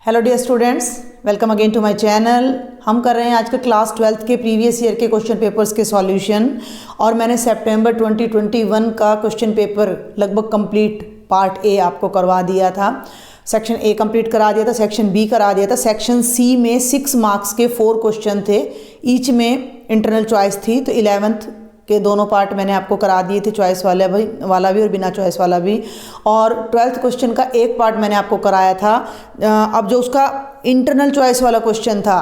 Hello dear students, welcome again to my channel. हम कर रहे हैं आज के क्लास 12th के प्रीवियस ईयर के क्वेश्चन पेपर्स के सॉल्यूशन। और मैंने सितंबर 2021 का क्वेश्चन पेपर लगभग कंप्लीट पार्ट ए आपको करवा दिया था। सेक्शन ए कंप्लीट करा दिया था, सेक्शन बी करा दिया था। सेक्शन सी में 6 मार्क्स के 4 क्वेश्चन थे, ईच में इंटरनल चॉइस थी। तो 11th के दोनों पार्ट मैंने आपको करा दिए थे, चॉइस वाला भी और बिना चॉइस वाला भी। और 12th क्वेश्चन का एक पार्ट मैंने आपको कराया था। अब जो उसका इंटरनल चॉइस वाला क्वेश्चन था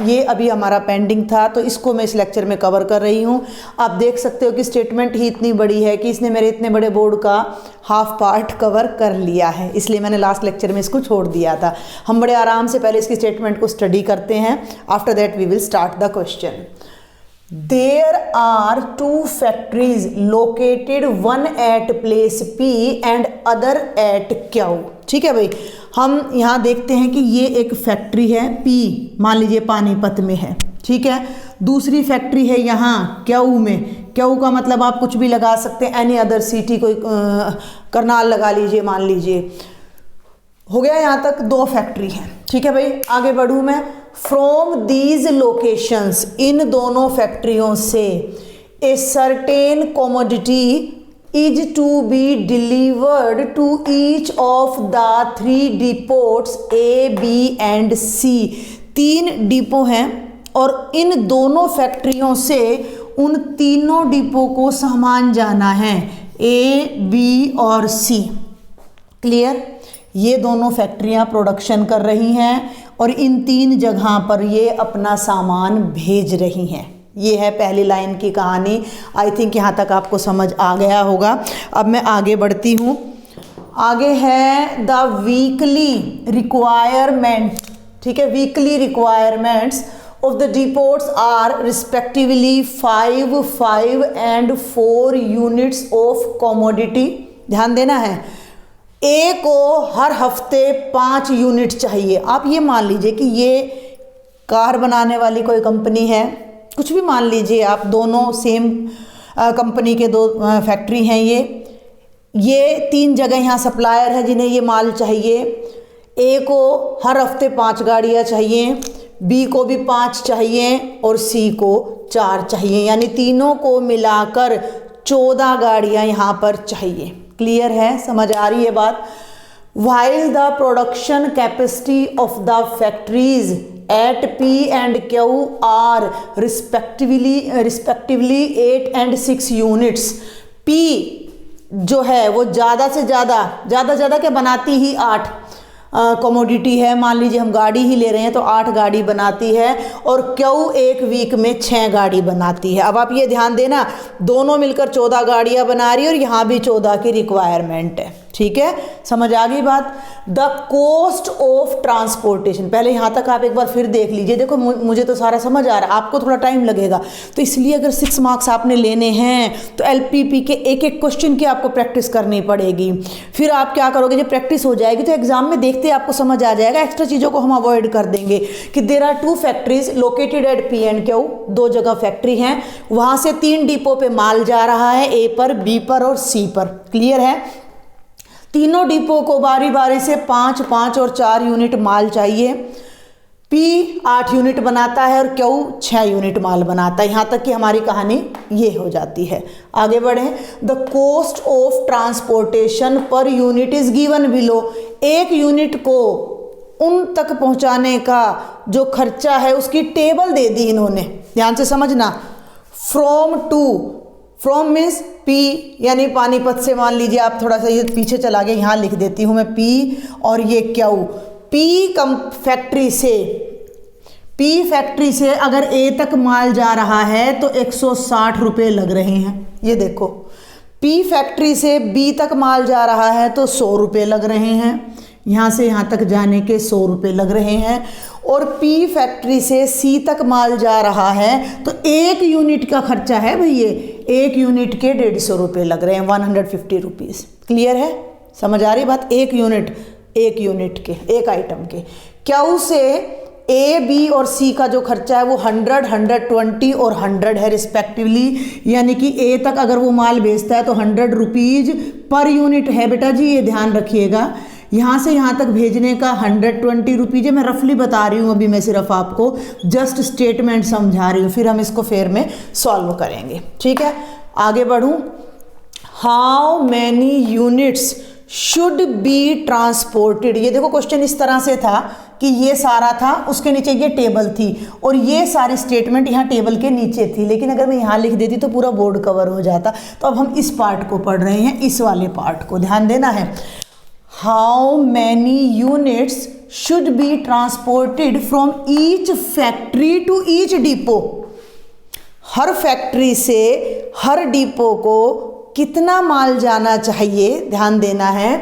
ये अभी हमारा पेंडिंग था, तो इसको मैं इस लेक्चर में कवर कर रही हूँ। आप देख सकते हो कि स्टेटमेंट ही इतनी बड़ी है कि इसने मेरे इतने बड़े बोर्ड का हाफ पार्ट कवर कर लिया है, इसलिए मैंने लास्ट लेक्चर में इसको छोड़ दिया था। हम बड़े आराम से पहले इसकी स्टेटमेंट को स्टडी करते हैं, after that we will start the question. There are 2 factories located, one at place P and other at Q। ठीक है भाई, हम यहाँ देखते हैं कि ये एक फैक्ट्री है P, मान लीजिए पानीपत में है, ठीक है। दूसरी फैक्ट्री है यहाँ Q में। Q का मतलब आप कुछ भी लगा सकते हैं, एनी अदर सिटी, कोई करनाल लगा लीजिए, मान लीजिए। हो गया यहाँ तक 2 फैक्ट्री हैं, ठीक है भाई। आगे बढ़ूँ मैं। फ्रॉम दीज लोकेशंस, इन दोनों फैक्ट्रियों से a certain commodity is to be delivered to each of the 3 depots A B and C. 3 depot हैं और इन दोनों फैक्ट्रियों से उन तीनों डिपो को सामान जाना है, ए बी और सी। क्लियर? ये दोनों फैक्ट्रियां प्रोडक्शन कर रही हैं और इन 3 जगह पर ये अपना सामान भेज रही हैं। ये है पहली लाइन की कहानी। आई थिंक यहाँ तक आपको समझ आ गया होगा। अब मैं आगे बढ़ती हूँ। आगे है द वीकली रिक्वायरमेंट, ठीक है। Weekly requirements of the depots are respectively 5, 5 and 4 units of commodity. ध्यान देना है, ए को हर हफ्ते 5 यूनिट चाहिए। आप ये मान लीजिए कि ये कार बनाने वाली कोई कंपनी है, कुछ भी मान लीजिए आप, दोनों सेम कंपनी के 2 फैक्ट्री हैं। ये 3 जगह यहाँ सप्लायर है जिन्हें ये माल चाहिए। ए को हर हफ्ते 5 गाड़ियाँ चाहिए, बी को भी 5 चाहिए और सी को 4 चाहिए, यानी तीनों को मिलाकर 14 गाड़ियाँ यहाँ पर चाहिए। क्लियर है? समझ आ रही है बात? While the production capacity of the factories at P and Q are respectively 8 and 6 units। P जो है वो ज़्यादा से ज़्यादा क्या बनाती ही 8 कमोडिटी है। मान लीजिए हम गाड़ी ही ले रहे हैं तो 8 गाड़ी बनाती है, और क्यू एक वीक में 6 गाड़ी बनाती है। अब आप ये ध्यान देना, दोनों मिलकर 14 गाड़ियाँ बना रही है और यहाँ भी 14 की रिक्वायरमेंट है, ठीक है। समझ आ गई बात? द कोस्ट ऑफ ट्रांसपोर्टेशन, पहले यहाँ तक आप एक बार फिर देख लीजिए। देखो मुझे तो सारा समझ आ रहा है, आपको थोड़ा टाइम लगेगा, तो इसलिए अगर 6 मार्क्स आपने लेने हैं तो LPP के एक क्वेश्चन की आपको प्रैक्टिस करनी पड़ेगी। फिर आप क्या करोगे, जब प्रैक्टिस हो जाएगी तो एग्जाम में देखते आपको समझ आ जाएगा। एक्स्ट्रा चीज़ों को हम अवॉइड कर देंगे कि there are 2 factories located at P and Q। 2 जगह फैक्ट्री हैं, वहाँ से 3 डिपो पे माल जा रहा है, ए पर, बी पर और सी पर। क्लियर है? तीनों डिपो को बारी बारी से 5, 5 और 4 यूनिट माल चाहिए। P 8 यूनिट बनाता है और Q 6 यूनिट माल बनाता है। यहाँ तक कि हमारी कहानी ये हो जाती है। आगे बढ़ें। The cost of transportation per unit is given below. 1 unit को उन तक पहुँचाने का जो खर्चा है उसकी टेबल दे दी इन्होंने, ध्यान से समझना। From to, from means P यानी पानीपत से, मान लीजिए आप थोड़ा सा ये पीछे चला गया, यहाँ लिख देती हूँ मैं P और ये Q। P फैक्ट्री से अगर A तक माल जा रहा है तो 160 रुपये लग रहे हैं। ये देखो, P फैक्ट्री से B तक माल जा रहा है तो 100 रुपये लग रहे हैं। यहाँ से यहाँ तक जाने के 100 रुपये लग रहे हैं। और P फैक्ट्री से C तक माल जा रहा है तो 1 यूनिट का खर्चा है भाई, ये 1 यूनिट के 150 रुपये लग रहे हैं, 150 रुपीज़। क्लियर है? समझ आ रही बात? 1 यूनिट के, एक आइटम के। Q से A, B और C का जो खर्चा है वो 100, 120 और 100 है रिस्पेक्टिवली, यानी कि A तक अगर वो माल बेचता है तो 100 रुपीज़ पर यूनिट है बेटा जी, ये ध्यान रखिएगा। यहाँ से यहाँ तक भेजने का 120 रुपीज़ है। मैं रफली बता रही हूँ, अभी मैं सिर्फ आपको जस्ट स्टेटमेंट समझा रही हूँ, फिर हम इसको फेयर में सॉल्व करेंगे। ठीक है, आगे बढ़ूँ। How many units should be transported. ये देखो क्वेश्चन इस तरह से था कि ये सारा था, उसके नीचे ये टेबल थी और ये सारी स्टेटमेंट यहाँ टेबल के नीचे थी, लेकिन अगर मैं यहाँ लिख देती तो पूरा बोर्ड कवर हो जाता। तो अब हम इस पार्ट को पढ़ रहे हैं, इस वाले पार्ट को ध्यान देना है। How many units should be transported from each factory to each depot. हर फैक्ट्री से हर डिपो को कितना माल जाना चाहिए, ध्यान देना है।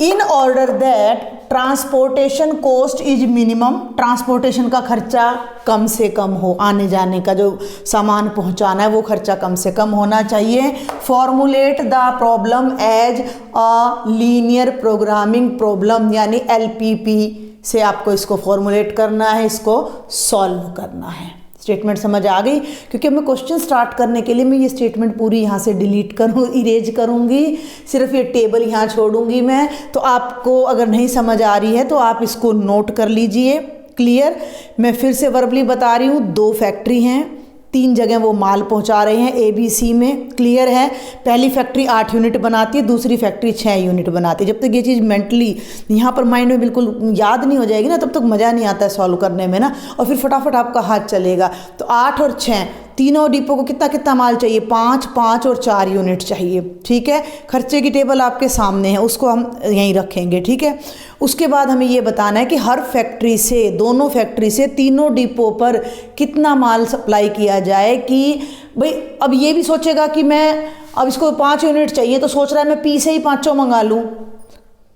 In order that transportation cost is minimum, transportation का खर्चा कम से कम हो, आने जाने का जो सामान पहुंचाना है वो खर्चा कम से कम होना चाहिए। Formulate the problem as a linear programming problem, यानी LPP से आपको इसको फॉर्मुलेट करना है, इसको सॉल्व करना है। स्टेटमेंट समझ आ गई? क्योंकि मैं क्वेश्चन स्टार्ट करने के लिए मैं ये स्टेटमेंट पूरी यहाँ से डिलीट इरेज करूँगी, सिर्फ ये टेबल यहाँ छोड़ूंगी मैं। तो आपको अगर नहीं समझ आ रही है तो आप इसको नोट कर लीजिए। क्लियर? मैं फिर से वर्बली बता रही हूँ, 2 फैक्ट्री हैं, 3 जगह वो माल पहुंचा रहे हैं ABC में। क्लियर है? पहली फैक्ट्री 8 यूनिट बनाती है, दूसरी फैक्ट्री 6 यूनिट बनाती है। जब तक ये चीज़ मेंटली यहाँ पर माइंड में बिल्कुल याद नहीं हो जाएगी ना, तब तक मज़ा नहीं आता है सॉल्व करने में ना, और फिर फटाफट आपका हाथ चलेगा। तो 8 और 6 तीनों डिपो को कितना कितना माल चाहिए? 5, 5 और 4 यूनिट चाहिए। ठीक है, खर्चे की टेबल आपके सामने है, उसको हम यहीं रखेंगे। ठीक है, उसके बाद हमें ये बताना है कि हर फैक्ट्री से, दोनों फैक्ट्री से तीनों डिपो पर कितना माल सप्लाई किया जाए। कि भाई अब ये भी सोचेगा कि मैं अब इसको 5 यूनिट चाहिए, तो सोच रहा है मैं P से ही 5 मंगा लूँ,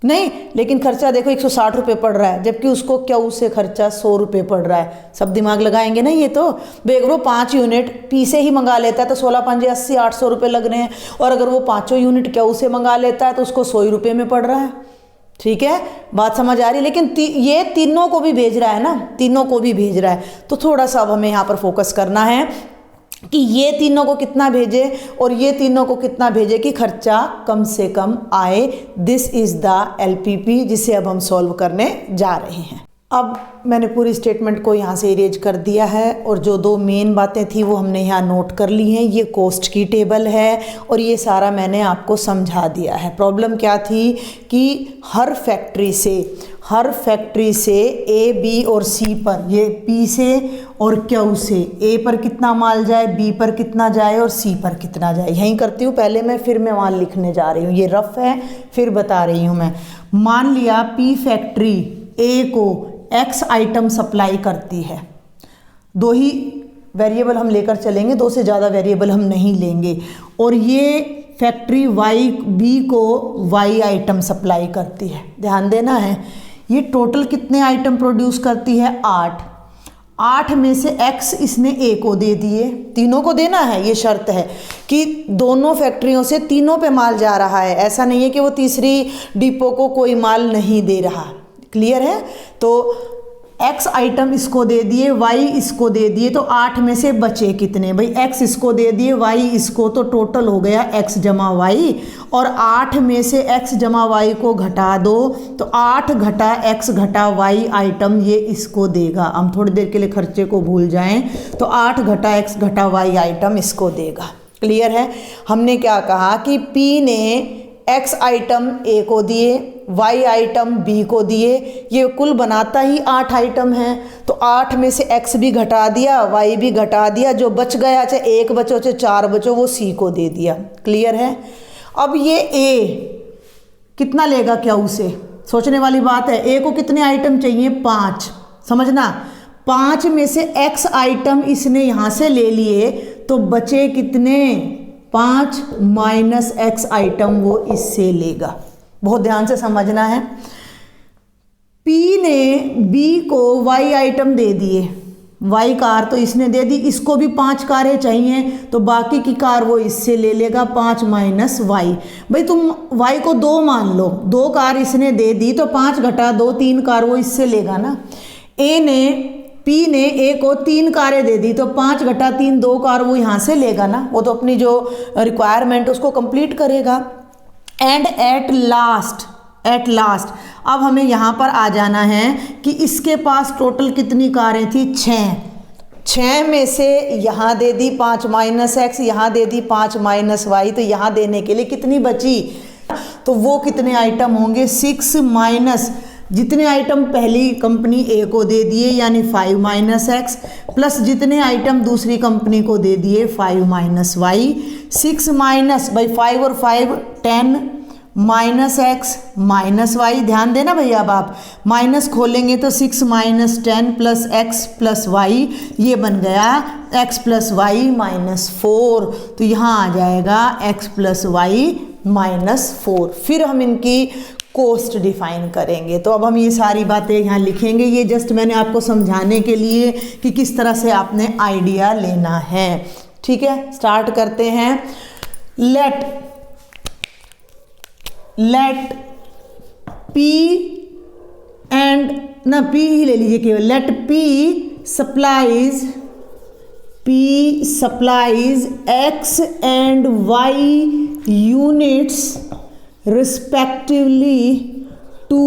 नहीं, लेकिन खर्चा देखो 160 रुपये पड़ रहा है, जबकि उसको क्यू से खर्चा 100 रुपये पड़ रहा है। सब दिमाग लगाएंगे ना ये तो। भाई अगर वो 5 यूनिट P से ही मंगा लेता है तो 16 पंजे 80, 800 रुपये लग रहे हैं, और अगर वो 5 यूनिट क्यू से मंगा लेता है तो उसको 100 रुपये में पड़ रहा है। ठीक है, बात समझ आ रही है? लेकिन ये तीनों को भी भेज रहा है ना, तीनों को भी भेज रहा है। तो थोड़ा सा अब हमें यहाँ पर फोकस करना है कि ये तीनों को कितना भेजे और ये तीनों को कितना भेजे कि खर्चा कम से कम आए। दिस इज़ द LPP, जिसे अब हम सॉल्व करने जा रहे हैं। अब मैंने पूरी स्टेटमेंट को यहाँ से इरेज कर दिया है, और जो 2 मेन बातें थी वो हमने यहाँ नोट कर ली हैं। ये कॉस्ट की टेबल है और ये सारा मैंने आपको समझा दिया है। प्रॉब्लम क्या थी कि हर फैक्ट्री से A, B और C पर, ये P से और Q से A पर कितना माल जाए, B पर कितना जाए और C पर कितना जाए। यहीं करती हूँ पहले मैं, फिर मैं वहाँ लिखने जा रही हूँ। ये रफ है, फिर बता रही हूँ मैं। मान लिया P फैक्ट्री A को X आइटम सप्लाई करती है। 2 ही वेरिएबल हम लेकर चलेंगे, 2 से ज़्यादा वेरिएबल हम नहीं लेंगे। और ये फैक्ट्री B को Y आइटम सप्लाई करती है। ध्यान देना है, ये टोटल कितने आइटम प्रोड्यूस करती है? 8 में से X इसने A को दे दिए, तीनों को देना है, ये शर्त है कि दोनों फैक्ट्रियों से तीनों पे माल जा रहा है। ऐसा नहीं है कि वो तीसरी डिपो को कोई माल नहीं दे रहा। क्लियर है? तो X आइटम इसको दे दिए, Y इसको दे दिए, तो 8 में से बचे कितने? भाई X इसको दे दिए, Y इसको, तो टोटल हो गया X जमा Y। और 8 में से X जमा Y को घटा दो, तो 8 घटा X घटा Y आइटम ये इसको देगा। हम थोड़ी देर के लिए खर्चे को भूल जाएं, तो 8 घटा X घटा Y आइटम इसको देगा। क्लियर है? हमने क्या कहा कि P ने X आइटम A को दिए, Y आइटम B को दिए, ये कुल बनाता ही 8 आइटम हैं। तो 8 में से X भी घटा दिया, Y भी घटा दिया, जो बच गया, चाहे 1 बचो चाहे 4 बचो, वो C को दे दिया। क्लियर है? अब ये A कितना लेगा Q से? सोचने वाली बात है। A को कितने आइटम चाहिए? 5। समझना, 5 में से X आइटम इसने यहाँ से ले लिए, तो बचे कितने? 5 माइनस X आइटम वो इससे लेगा। बहुत ध्यान से समझना है। P ने B को Y आइटम दे दिए, Y कार तो इसने दे दी, इसको भी 5 कारें चाहिए, तो बाकी की कार वो इससे ले लेगा, 5 माइनस Y। भाई तुम Y को 2 मान लो, 2 कार इसने दे दी, तो 5 घटा 2, 3 कार वो इससे लेगा ना। P ने A को 3 कारें दे दी, तो 5 घटा 3, 2 कार वो यहाँ से लेगा ना, वो तो अपनी जो रिक्वायरमेंट उसको कंप्लीट करेगा। And at last at last अब हमें यहाँ पर आ जाना है कि इसके पास टोटल कितनी कारें थी, 6 में से यहाँ दे दी 5 माइनस एक्स, यहाँ दे दी 5 माइनस वाई, तो यहाँ देने के लिए कितनी बची, तो वो कितने आइटम होंगे 6 माइनस जितने आइटम पहली कंपनी ए को दे दिए यानी 5 माइनस एक्स प्लस जितने आइटम दूसरी कंपनी को दे दिए 5 माइनस वाई। 6 माइनस बाई 5 और 5 10 माइनस एक्स माइनस वाई, ध्यान देना भैया अब आप माइनस खोलेंगे तो 6 minus 10 plus x plus y, ये बन गया एक्स प्लस वाई माइनस 4, तो यहाँ आ जाएगा एक्स प्लस वाई माइनस 4। फिर हम इनकी कोस्ट डिफाइन करेंगे। तो अब हम ये सारी बातें यहाँ लिखेंगे, ये जस्ट मैंने आपको समझाने के लिए कि किस तरह से आपने आइडिया लेना है। ठीक है, स्टार्ट करते हैं। लेट पी एंड ना पी ही ले लीजिए केवल, let P supplies x and y units respectively to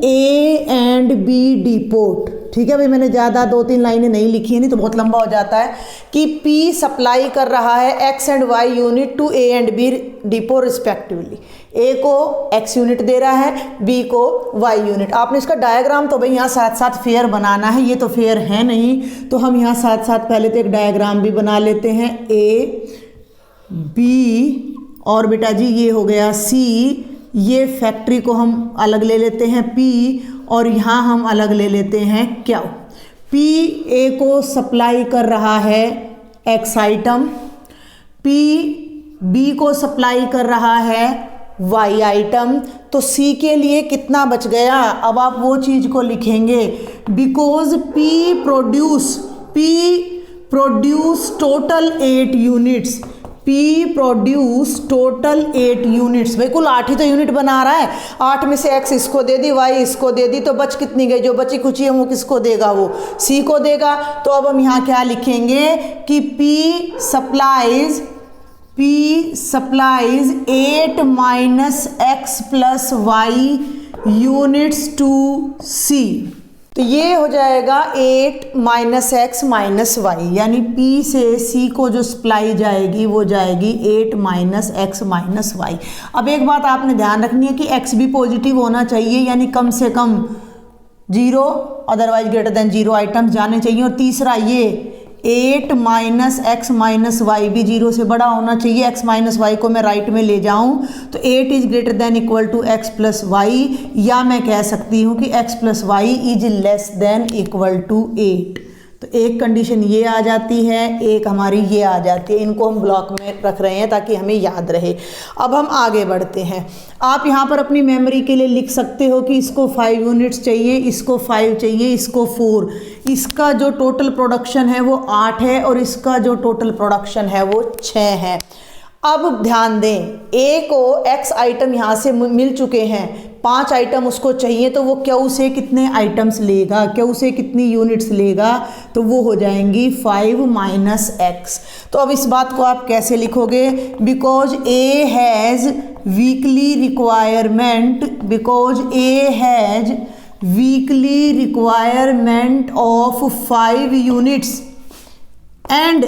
A and B depot. ठीक है भाई, मैंने ज़्यादा 2-3 लाइनें नहीं लिखी हैं, नहीं तो बहुत लंबा हो जाता है। कि पी सप्लाई कर रहा है X and Y unit to A and B depot respectively, A को एक्स यूनिट दे रहा है, बी को वाई यूनिट। आपने इसका डायग्राम तो भाई यहाँ साथ साथ फेयर बनाना है, ये तो फेयर है नहीं, तो हम यहाँ साथ साथ पहले तो एक डायग्राम भी बना लेते हैं। ए बी और बेटा जी ये हो गया सी, ये फैक्ट्री को हम अलग ले लेते हैं पी, और यहाँ हम अलग ले लेते हैं क्या, पी ए को सप्लाई कर रहा है एक्स आइटम, पी बी को सप्लाई कर रहा है वाई आइटम, तो सी के लिए कितना बच गया। अब आप वो चीज़ को लिखेंगे, because P produce total 8 units, P produce total 8 units. भाई कुल 8 ही तो यूनिट बना रहा है, 8 में से x इसको दे दी, y इसको दे दी, तो बच कितनी गई, जो बची कुची है वो किसको देगा, वो C को देगा। तो अब हम यहाँ क्या लिखेंगे कि P supplies 8 minus x plus y units to C। तो ये हो जाएगा 8 माइनस एक्स माइनस वाई, यानी P से C को जो सप्लाई जाएगी वो जाएगी 8 माइनस एक्स माइनस वाई। अब एक बात आपने ध्यान रखनी है कि x भी पॉजिटिव होना चाहिए, यानी कम से कम 0 अदरवाइज ग्रेटर देन 0 आइटम्स जाने चाहिए। और तीसरा ये 8 माइनस एक्स माइनस वाई भी 0 से बड़ा होना चाहिए। x माइनस वाई को मैं राइट में ले जाऊं तो 8 is greater than equal to x plus y, या मैं कह सकती हूं कि x plus y is less than equal to 8। तो एक कंडीशन ये आ जाती है, एक हमारी ये आ जाती है। इनको हम ब्लॉक में रख रहे हैं ताकि हमें याद रहे। अब हम आगे बढ़ते हैं। आप यहाँ पर अपनी मेमोरी के लिए लिख सकते हो कि इसको 5 यूनिट्स चाहिए, इसको 5 चाहिए, इसको 4। इसका जो टोटल प्रोडक्शन है वो 8 है और इसका जो टोटल प्रोडक्शन है वो 6 है। अब ध्यान दें, ए को एक्स आइटम यहाँ से मिल चुके हैं, 5 आइटम उसको चाहिए, तो वो क्यू से कितने आइटम्स लेगा, क्यू से कितनी यूनिट्स लेगा, तो वो हो जाएंगी 5 माइनस एक्स। तो अब इस बात को आप कैसे लिखोगे, because A has weekly requirement of 5 units and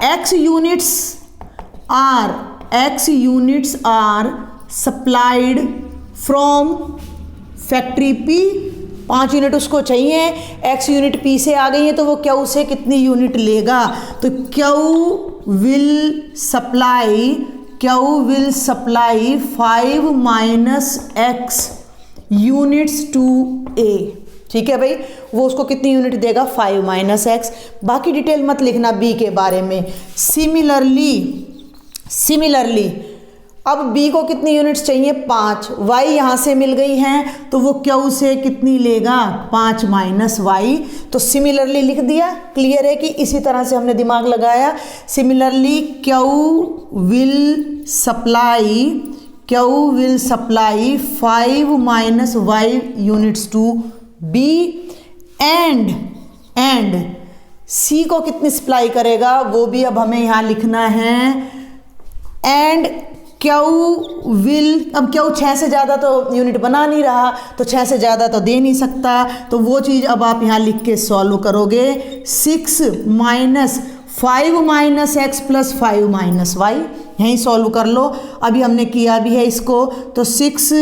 x units are supplied from factory P. 5 unit उसको चाहिए, x यूनिट p से आ गई है, तो वो क्यू से कितनी यूनिट लेगा, तो Q will supply 5 minus x units to a। ठीक है भाई, वो उसको कितनी यूनिट देगा, 5 माइनस एक्स। बाकी डिटेल मत लिखना b के बारे में। सिमिलरली अब b को कितनी यूनिट्स चाहिए, 5। y यहाँ से मिल गई हैं तो वो q से कितनी लेगा, 5 माइनस वाई। तो सिमिलरली लिख दिया। क्लियर है कि इसी तरह से हमने दिमाग लगाया। Similarly q will supply 5 minus y units to b and c को कितनी सप्लाई करेगा वो भी अब हमें यहाँ लिखना है। एंड क्यू विल, अब क्यू 6 से ज़्यादा तो यूनिट बना नहीं रहा, तो 6 से ज़्यादा तो दे नहीं सकता, तो वो चीज़ अब आप यहाँ लिख के सॉल्व करोगे। 6 minus 5 minus x plus 5 minus y, यहीं सॉल्व कर लो। अभी हमने किया भी है इसको, तो 6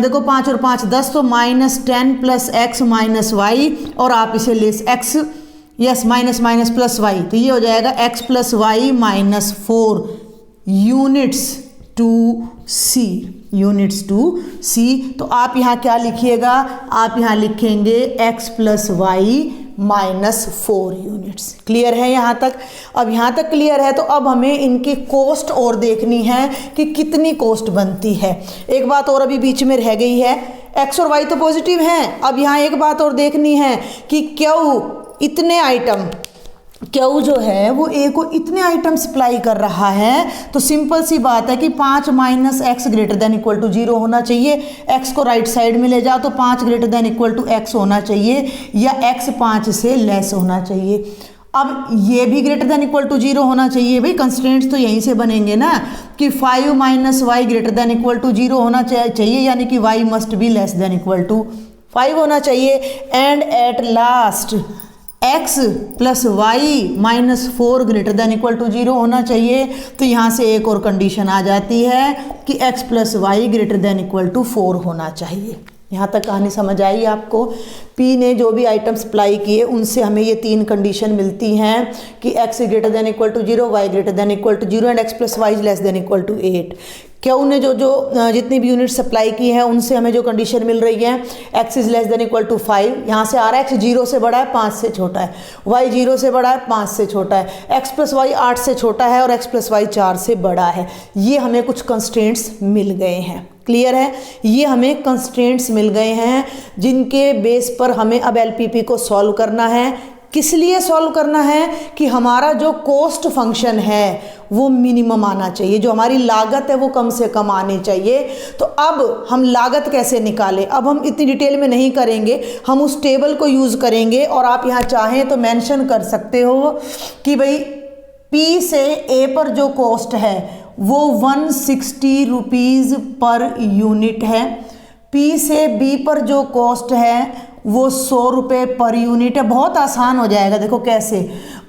देखो 5 और 5 10, तो -10 प्लस एक्स माइनस वाई, और आप इसे ले X, yes minus minus plus Y, तो ये हो जाएगा x plus Y minus 4 units to C, units to C. तो आप यहाँ क्या लिखिएगा, आप यहाँ लिखेंगे x plus Y minus 4 units. Clear है यहाँ तक? अब यहाँ तक क्लियर है, तो अब हमें इनकी कॉस्ट और देखनी है कि कितनी कॉस्ट बनती है। एक बात और अभी बीच में रह गई है, x और y तो पॉजिटिव हैं, अब यहाँ एक बात और देखनी है कि क्यों इतने आइटम, क्यू जो है वो ए को इतने आइटम सप्लाई कर रहा है, तो सिंपल सी बात है कि 5 minus x greater than equal to 0 होना चाहिए। एक्स को राइट साइड में ले जाओ तो 5 greater than equal to x होना चाहिए, या एक्स 5 से लेस होना चाहिए। अब ये भी ग्रेटर देन इक्वल टू 0 होना चाहिए। भाई कंस्ट्रेंट्स तो यहीं से बनेंगे ना कि 5 minus y greater than equal to 0 होना चाहिए, यानी कि y must be less than equal to 5 होना चाहिए। And at last x plus Y minus 4 greater than equal to 0 होना चाहिए। तो यहाँ से एक और कंडीशन आ जाती है कि x plus y greater than equal to 4 होना चाहिए। यहाँ तक कहानी समझ आई आपको? P ने जो भी आइटम सप्लाई किए उनसे हमें ये 3 कंडीशन मिलती हैं कि x greater than equal to 0, y greater than equal to 0 and x plus y less than equal to 8। Q ने जो जितनी भी यूनिट सप्लाई की है उनसे हमें जो कंडीशन मिल रही है, x is less than equal to 5, यहाँ से आ रहा है x 0 से बड़ा है 5 से छोटा है, y 0 से बड़ा है 5 से छोटा है, x प्लस वाई 8 से छोटा है और x प्लस वाई 4 से बड़ा है। ये हमें कुछ कंस्ट्रेंट्स मिल गए हैं। क्लियर है? ये हमें कंस्ट्रेंट्स मिल गए हैं जिनके बेस पर हमें अब एलपीपी को सॉल्व करना है। किस लिए सॉल्व करना है कि हमारा जो कॉस्ट फंक्शन है वो मिनिमम आना चाहिए, जो हमारी लागत है वो कम से कम आनी चाहिए। तो अब हम लागत कैसे निकालें, अब हम इतनी डिटेल में नहीं करेंगे, हम उस टेबल को यूज़ करेंगे। और आप यहाँ चाहें तो मेंशन कर सकते हो कि भाई P से A पर जो कॉस्ट है वो 160 रुपीज़ पर यूनिट है, P से B पर जो कॉस्ट है वो 100 रुपये पर यूनिट है। बहुत आसान हो जाएगा, देखो कैसे,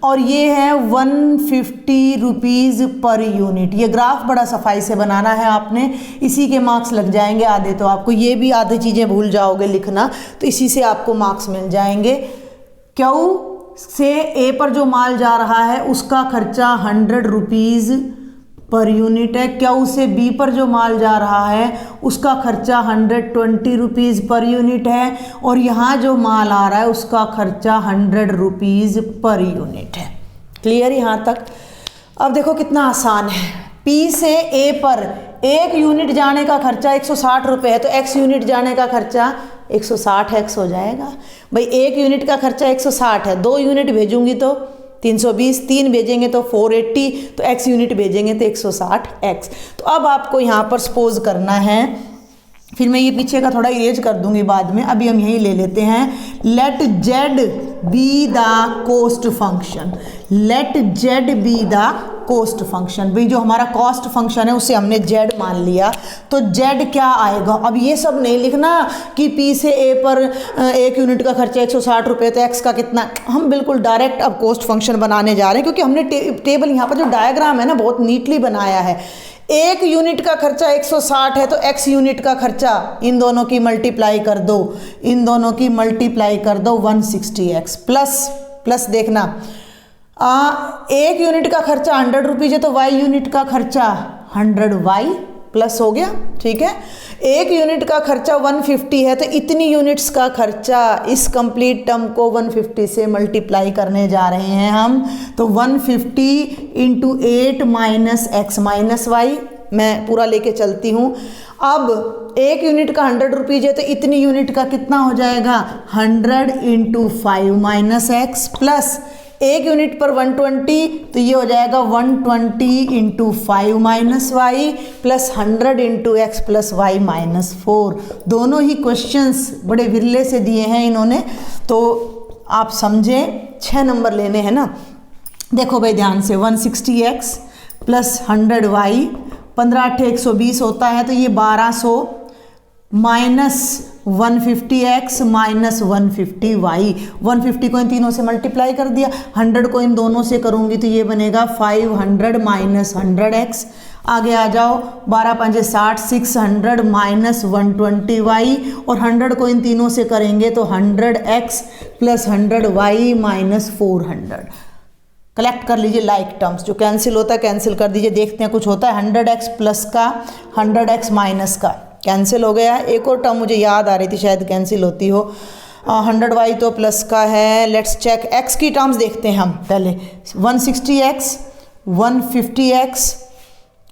और ये है 150 रुपीज़ पर यूनिट। ये ग्राफ बड़ा सफाई से बनाना है आपने, इसी के मार्क्स लग जाएंगे आधे, तो आपको ये भी आधी चीज़ें भूल जाओगे लिखना, तो इसी से आपको मार्क्स मिल जाएंगे। क्यू से ए पर जो माल जा रहा है उसका खर्चा 100 रुपीज़ पर यूनिट है, क्यू से बी पर जो माल जा रहा है उसका खर्चा 120 रुपीज़ पर यूनिट है, और यहाँ जो माल आ रहा है उसका खर्चा 100 रुपीज़ पर यूनिट है। क्लियर यहाँ तक? अब देखो कितना आसान है। पी से ए पर 1 यूनिट जाने का खर्चा 160 रुपये है, तो x यूनिट जाने का खर्चा 160 एक्स हो जाएगा। भाई 1 यूनिट का खर्चा 160 है, 2 यूनिट भेजूंगी तो 320, 3 भेजेंगे तो 480, तो x यूनिट भेजेंगे तो 160 एक्स। तो अब आपको यहाँ पर सपोज करना है, फिर मैं ये पीछे का थोड़ा इरेज कर दूंगी बाद में, अभी हम यही ले लेते हैं। Let z be the cost function, let z be the cost function. भाई जो हमारा कॉस्ट फंक्शन है उसे हमने z मान लिया, तो z क्या आएगा। अब ये सब नहीं लिखना कि P से A पर 1 यूनिट का खर्चा 160 रुपये, तो x का कितना। हम बिल्कुल डायरेक्ट अब कॉस्ट फंक्शन बनाने जा रहे हैं, क्योंकि हमने टेबल यहाँ पर जो डायग्राम है ना बहुत नीटली बनाया है। 1 यूनिट का खर्चा 160 है, तो x यूनिट का खर्चा इन दोनों की मल्टीप्लाई कर दो, इन दोनों की मल्टीप्लाई कर दो 160x प्लस देखना 1 यूनिट का खर्चा 100 रुपीज़ है, तो y यूनिट का खर्चा 100y प्लस हो गया। ठीक है, 1 यूनिट का खर्चा 150 है, तो इतनी यूनिट्स का खर्चा, इस कंप्लीट टर्म को 150 से मल्टीप्लाई करने जा रहे हैं हम, तो 150 into 8 minus x minus y, मैं पूरा लेके चलती हूँ। अब 1 यूनिट का 100 रुपीज़ है, तो इतनी यूनिट का कितना हो जाएगा 100 into 5 minus x, plus 1 unit पर 120, तो ये हो जाएगा 120 into 5 minus y plus 100 into x plus Y minus 4। दोनों ही क्वेश्चंस बड़े विरले से दिए हैं इन्होंने, तो आप समझें 6 नंबर लेने हैं ना। देखो भाई ध्यान से, 160x प्लस 100y 15 8 120 होता है, तो ये 1200 माइनस 150x माइनस 150y। 150 को इन तीनों से मल्टीप्लाई कर दिया, 100 को इन दोनों से करूँगी तो ये बनेगा 500 माइनस 100x। आगे आ जाओ, 12 पंजे 60, 600 माइनस 120y, और 100 को इन तीनों से करेंगे तो 100x plus 100y minus 400। Collect कर लीजिए लाइक टर्म्स, जो कैंसिल होता है कैंसिल कर दीजिए। देखते हैं कुछ होता है, 100x प्लस का 100x माइनस का कैंसिल हो गया। एक और टर्म मुझे याद आ रही थी, शायद कैंसिल होती हो। 100y तो प्लस का है। लेट्स चेक x की टर्म्स देखते हैं हम पहले। 160x 150x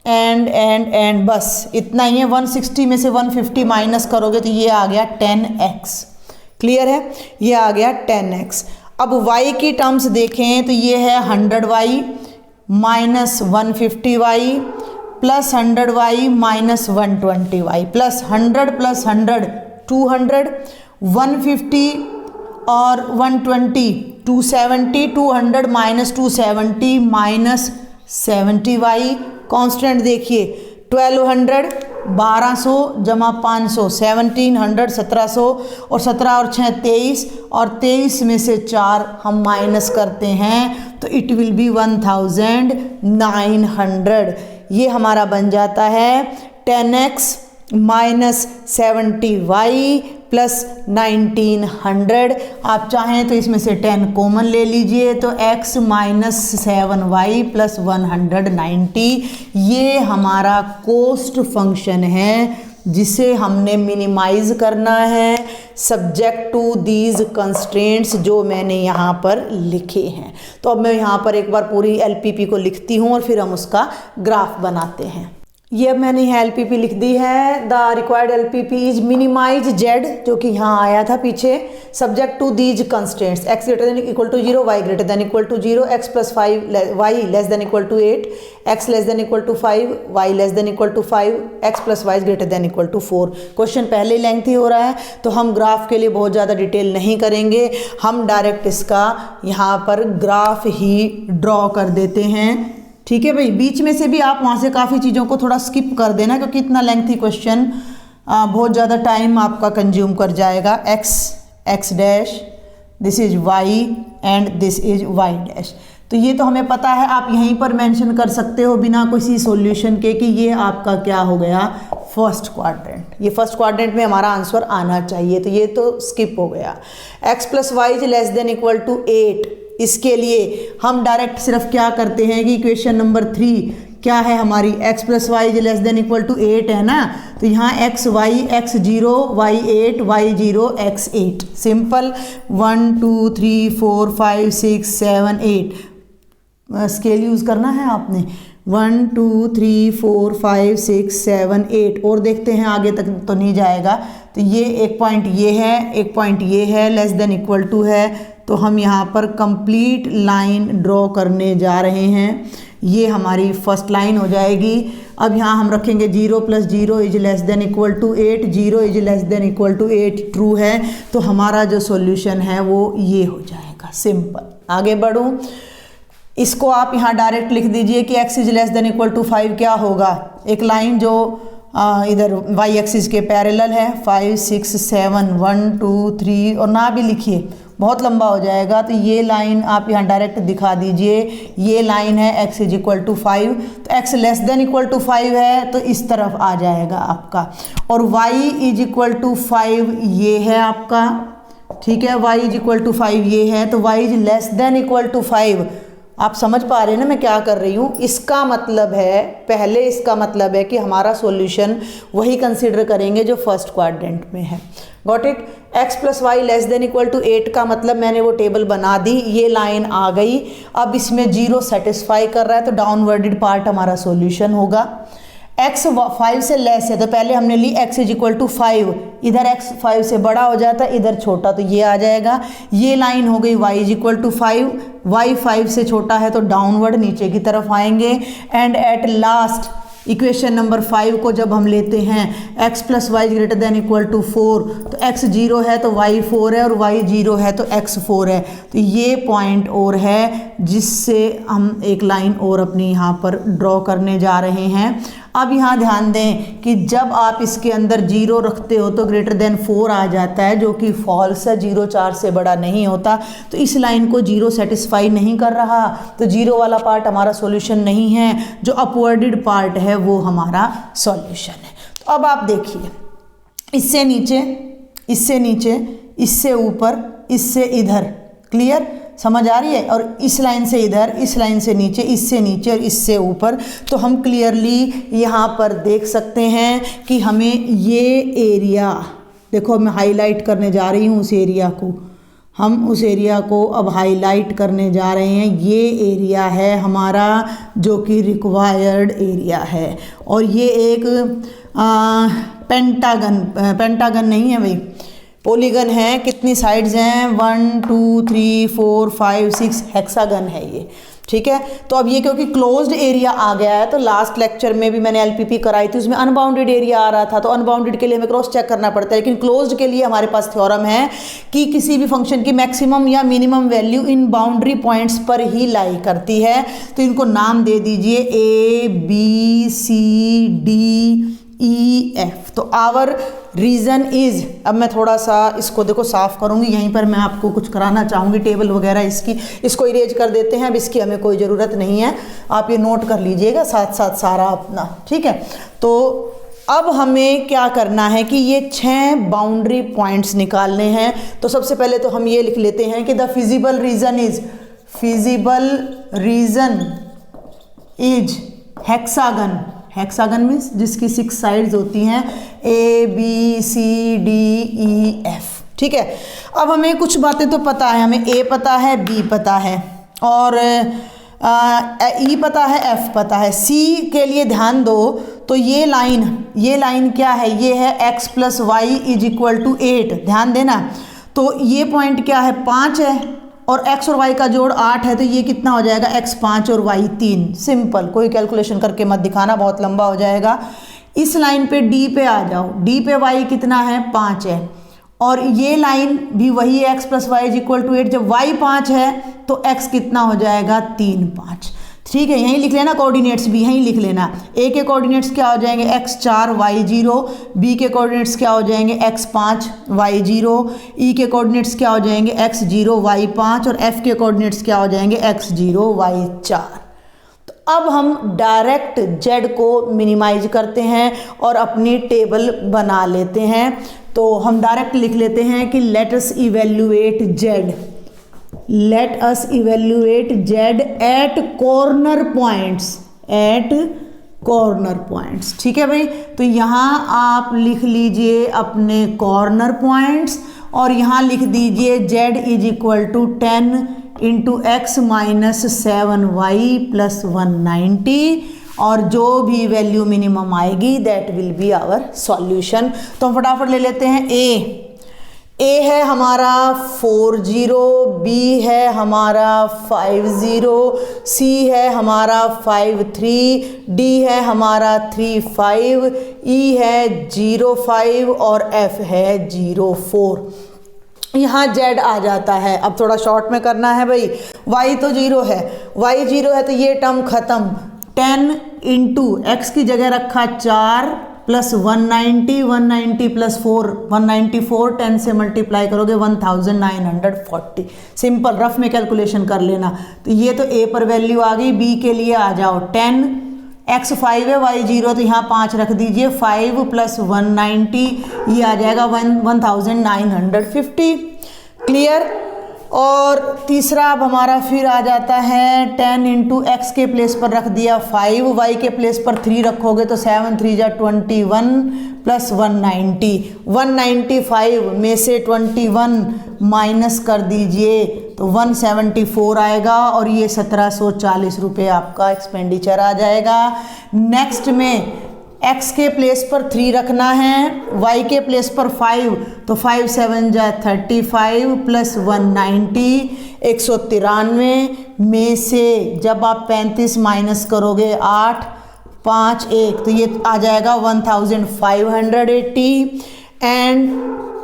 एंड बस इतना ही है। 160 में से 150 माइनस करोगे तो ये आ गया 10x। क्लियर है, ये आ गया 10x। अब y की टर्म्स देखें तो ये है 100y minus 150y plus 100y minus 120y plus 100 plus 100 200, 150 और 120 270, 200 माइनस 270 माइनस 70y। कांस्टेंट देखिए 1200 1200 जमा 500 1700 1700 और 17 और 6 23 और 23 में से 4 हम माइनस करते हैं तो इट विल बी 1900। ये हमारा बन जाता है 10x माइनस 70y प्लस 1900। आप चाहें तो इसमें से 10 कॉमन ले लीजिए तो x माइनस 7y प्लस 190। ये हमारा कोस्ट फंक्शन है जिसे हमने मिनिमाइज करना है सब्जेक्ट टू दीज कंस्ट्रेंट्स जो मैंने यहाँ पर लिखे हैं। तो अब मैं यहाँ पर एक बार पूरी एलपीपी को लिखती हूँ और फिर हम उसका ग्राफ बनाते हैं। ये अब मैंने यहाँ एलपीपी लिख दी है। The required LPP is minimize Z, जो कि यहाँ आया था पीछे, subject to these constants x greater than equal to 0, y greater than equal to 0, x plus 5 y less than equal to 8, x less than equal to 5, y less than equal to 5, x plus y greater than equal to 4। Question पहले ही lengthy हो रहा है तो हम graph के लिए बहुत ज़्यादा डिटेल नहीं करेंगे, हम डायरेक्ट इसका यहाँ पर ग्राफ ही ड्रॉ कर देते हैं। ठीक है भाई, बीच में से भी आप वहाँ से काफ़ी चीज़ों को थोड़ा स्किप कर देना क्योंकि इतना लेंथी क्वेश्चन बहुत ज़्यादा टाइम आपका कंज्यूम कर जाएगा। x dash, this is y and this is y dash. तो ये तो हमें पता है, आप यहीं पर मेंशन कर सकते हो बिना किसी सॉल्यूशन के कि ये आपका क्या हो गया, फर्स्ट क्वाड्रेंट। ये फर्स्ट क्वाड्रेंट में हमारा आंसर आना चाहिए, तो ये तो स्किप हो गया। x plus y is less than equal to 8, इसके लिए हम डायरेक्ट सिर्फ क्या करते हैं कि इक्वेशन नंबर 3 क्या है हमारी, x plus y is less than equal to 8 है ना, तो यहाँ x y x0 y8 y0 x8। Simple 1 2 3 4 5 6 7 8 scale use करना है आपने। 1 2 3 4 5 6 7 8 और देखते हैं आगे तक तो नहीं जाएगा। तो ये एक पॉइंट ये है, एक पॉइंट ये है, लेस देन इक्वल टू है, तो हम यहाँ पर कंप्लीट लाइन ड्रॉ करने जा रहे हैं। ये हमारी फर्स्ट लाइन हो जाएगी। अब यहाँ हम रखेंगे 0 plus 0 is less than equal to 8, 0 is less than equal to 8 true है, तो हमारा जो सॉल्यूशन है वो ये हो जाएगा। सिंपल, आगे बढ़ूँ, इसको आप यहाँ डायरेक्ट लिख दीजिए कि x is less than equal to 5 क्या होगा, एक लाइन जो इधर y एक्सिस के पैरेलल है, 5 6 7 1 2 3 और ना भी लिखिए बहुत लंबा हो जाएगा, तो ये लाइन आप यहाँ डायरेक्ट दिखा दीजिए। ये लाइन है x इज इक्वल टू 5, तो x less than equal to 5 है तो इस तरफ आ जाएगा आपका, और y इज इक्वल टू 5 ये है आपका, ठीक है, y इज इक्वल टू 5 ये है, तो y is less than equal to 5। आप समझ पा रहे हैं ना मैं क्या कर रही हूँ। इसका मतलब है, पहले इसका मतलब है कि हमारा सॉल्यूशन वही कंसीडर करेंगे जो फर्स्ट क्वाड्रेंट में है। Got it. x plus y less than equal to 8 का मतलब मैंने वो टेबल बना दी, ये लाइन आ गई। अब इसमें 0 सेटिस्फाई कर रहा है तो डाउनवर्डेड पार्ट हमारा सॉल्यूशन होगा। x 5 से लेस है तो पहले हमने ली x इज इक्वल टू 5, इधर x 5 से बड़ा हो जाता है, इधर छोटा, तो ये आ जाएगा। ये लाइन हो गई y is equal to 5, y 5 से छोटा है तो डाउनवर्ड नीचे की तरफ आएंगे। And at last equation number 5 को जब हम लेते हैं x plus y greater than equal to 4, तो x 0 है तो y 4 है और y 0 है तो x 4 है, तो ये पॉइंट और है जिससे हम एक लाइन और अपनी यहाँ पर ड्रॉ करने जा रहे हैं। अब यहाँ ध्यान दें कि जब आप इसके अंदर 0 रखते हो तो ग्रेटर देन 4 आ जाता है, जो कि फॉल्स है। 0 4 से बड़ा नहीं होता, तो इस लाइन को 0 सेटिस्फाई नहीं कर रहा, तो 0 वाला पार्ट हमारा सॉल्यूशन नहीं है। जो अपवर्डेड पार्ट है वो हमारा सॉल्यूशन है। तो अब आप देखिए, इससे नीचे, इससे नीचे, इससे ऊपर, इससे इधर, क्लियर, समझ आ रही है? और इस लाइन से इधर, इस लाइन से नीचे, इससे नीचे और इससे ऊपर। तो हम क्लियरली यहाँ पर देख सकते हैं कि हमें ये एरिया, देखो मैं हाईलाइट करने जा रही हूँ उस एरिया को, हम उस एरिया को अब हाईलाइट करने जा रहे हैं। ये एरिया है हमारा जो कि रिक्वायर्ड एरिया है, और ये एक पेंटागन नहीं है भाई, पॉलीगन है। कितनी साइड्स हैं? 1 2 3 4 5 6 हेक्सागन है ये, ठीक है। तो अब ये क्योंकि क्लोज्ड एरिया आ गया है, तो लास्ट लेक्चर में भी मैंने एलपीपी कराई थी, उसमें अनबाउंडेड एरिया आ रहा था, तो अनबाउंडेड के लिए हमें क्रॉस चेक करना पड़ता है, लेकिन क्लोज्ड के लिए हमारे पास थ्योरम है कि किसी भी फंक्शन की मैक्सिमम या minimum value in boundary points पर ही लाई करती है। तो इनको नाम दे दीजिए ABCD EF। तो आवर रीज़न इज़, अब मैं थोड़ा सा इसको देखो साफ करूँगी, यहीं पर मैं आपको कुछ कराना चाहूँगी, टेबल वगैरह इसकी, इसको इरेज कर देते हैं, अब इसकी हमें कोई ज़रूरत नहीं है, आप ये नोट कर लीजिएगा साथ साथ सारा अपना, ठीक है। तो अब हमें क्या करना है कि ये 6 बाउंड्री पॉइंट्स निकालने हैं। तो सबसे पहले तो हम ये लिख लेते हैं कि the feasible region is, feasible region is hexagon. Hexagon means जिसकी 6 साइड्स होती हैं, ABCDEF, ठीक है। अब हमें कुछ बातें तो पता है, हमें A पता है, B पता है, और E पता है, F पता है। C के लिए ध्यान दो, तो ये लाइन क्या है? ये है x + y = 8, ध्यान देना। तो ये पॉइंट क्या है? 5 है, और x और y का जोड़ 8 है, तो ये कितना हो जाएगा? x 5 और y 3। सिंपल, कोई कैलकुलेशन करके मत दिखाना, बहुत लंबा हो जाएगा। इस लाइन पे D पे आ जाओ, D पे y कितना है? 5 है, और ये लाइन भी वही है, x + y = 8। जब y 5 है तो x कितना हो जाएगा? 3 5, ठीक है। यहीं लिख लेना, कोऑर्डिनेट्स भी यहीं लिख लेना। A के कोऑर्डिनेट्स क्या हो जाएंगे? x 4 y 0, B के कोऑर्डिनेट्स क्या हो जाएंगे? x 5 y 0, E के कोऑर्डिनेट्स क्या हो जाएंगे? x 0 y 5, और F के कोऑर्डिनेट्स क्या हो जाएंगे? x 0 y 4। तो अब हम डायरेक्ट z को मिनिमाइज करते हैं और अपनी टेबल बना लेते हैं। तो हम डायरेक्ट लिख लेते हैं कि let us evaluate z, let us evaluate z at corner points, ठीक है भाई। तो यहाँ आप लिख लीजिए अपने कॉर्नर पॉइंट्स, और यहाँ लिख दीजिए z = 10 × x - 7y + 190, और जो भी वैल्यू मिनिमम आएगी that will be our solution. तो हम फटाफट ले लेते हैं। A है हमारा 40, B है हमारा 50, C है हमारा 53, D है हमारा 35, E है 05, और F है 04। यहाँ Z आ जाता है। अब थोड़ा शॉर्ट में करना है भाई, Y तो 0 है, Y 0 है तो ये टर्म ख़त्म। 10 × x की जगह रखा 4 + 190, 190 + 4 194, 10 से मल्टीप्लाई करोगे 1940। सिंपल रफ में कैलकुलेशन कर लेना। तो ये तो A पर वैल्यू आ गई। B के लिए आ जाओ, 10, x 5 है, y 0, तो यहाँ 5 रख दीजिए, 5 + 190, ये आ जाएगा 1950। क्लियर। और तीसरा अब हमारा फिर आ जाता है 10 × x के प्लेस पर रख दिया 5, y के प्लेस पर 3 रखोगे तो 7 3 = 21 + 190, 195 में से 21 माइनस कर दीजिए तो 174 आएगा, और ये 1740 रुपये आपका एक्सपेंडिचर आ जाएगा। नेक्स्ट में x के प्लेस पर 3 रखना है, y के प्लेस पर 5, तो 5 7 = 35 + 190, 193 में से जब आप 35 माइनस करोगे 8 5 1, तो ये आ जाएगा 1580। एंड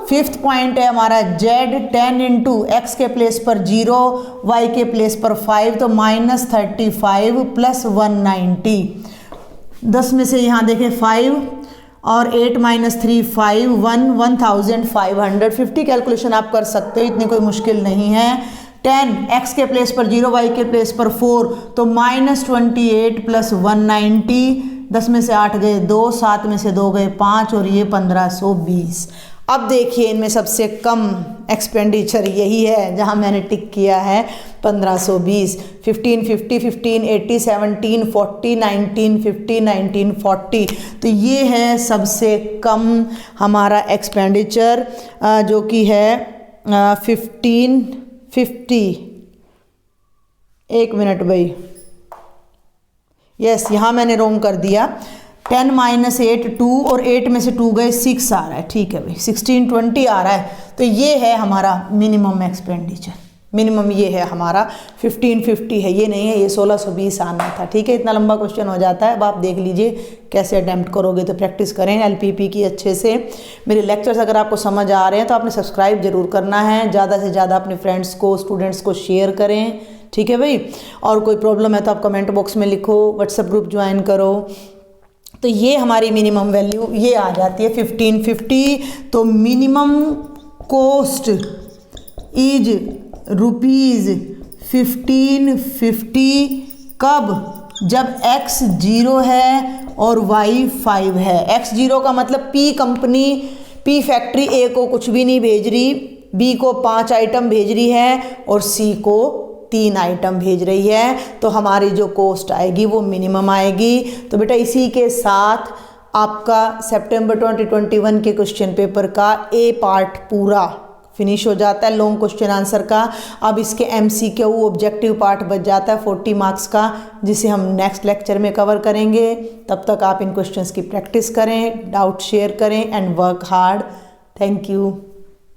फिफ्थ पॉइंट है हमारा z, 10 × x के प्लेस पर 0, y के प्लेस पर 5, तो -35 + 190, 10 में से यहाँ देखें 5 और 8 - 3 5 1550 कैलकुलेशन आप कर सकते हो, इतनी कोई मुश्किल नहीं है। 10 x के प्लेस पर 0, y के प्लेस पर 4, तो -28 + 190, 10 में से 8 गए 2, 7 में से 2 गए 5 और ये 1520। अब देखिए इनमें सबसे कम एक्सपेंडिचर यही है जहां मैंने टिक किया है 1520। 15 50 15 80 17 40 19 50 19 40, तो ये है सबसे कम हमारा एक्सपेंडिचर जो कि है 1550। एक मिनट भाई, यस यहाँ मैंने रोंग कर दिया। 10 - 8 2 और 8 में से 2 गए 6 आ रहा है, ठीक है भाई 1620 आ रहा है। तो ये है हमारा मिनिमम एक्सपेंडिचर, मिनिमम ये है हमारा 1550 है, ये नहीं है, ये 1620 आना था। ठीक है, इतना लंबा क्वेश्चन हो जाता है। अब आप देख लीजिए कैसे अटेम्प्ट करोगे, तो प्रैक्टिस करें एलपीपी की अच्छे से। मेरे लेक्चर्स अगर आपको समझ आ रहे हैं तो आपने सब्सक्राइब जरूर करना है, ज़्यादा से ज़्यादा अपने फ्रेंड्स को, स्टूडेंट्स को शेयर करें। ठीक है भाई, और कोई प्रॉब्लम है तो आप कमेंट बॉक्स में लिखो, व्हाट्सएप ग्रुप ज्वाइन करो। तो ये हमारी मिनिमम वैल्यू ये आ जाती है 1550। तो मिनिमम कॉस्ट इज ₹1550 कब? जब x 0 है और y 5 है। x 0 का मतलब P company, P factory A को कुछ भी नहीं भेज रही, B को 5 आइटम भेज रही है और C को 3 आइटम भेज रही है, तो हमारी जो कॉस्ट आएगी वो मिनिमम आएगी। तो बेटा इसी के साथ आपका सितंबर 2021 के क्वेश्चन पेपर का A पार्ट पूरा फिनिश हो जाता है, लॉन्ग क्वेश्चन आंसर का। अब इसके MCQ ऑब्जेक्टिव पार्ट बच जाता है 40 मार्क्स का, जिसे हम नेक्स्ट लेक्चर में कवर करेंगे। तब तक आप इन क्वेश्चंस की प्रैक्टिस करें, डाउट शेयर करें and work hard. Thank you.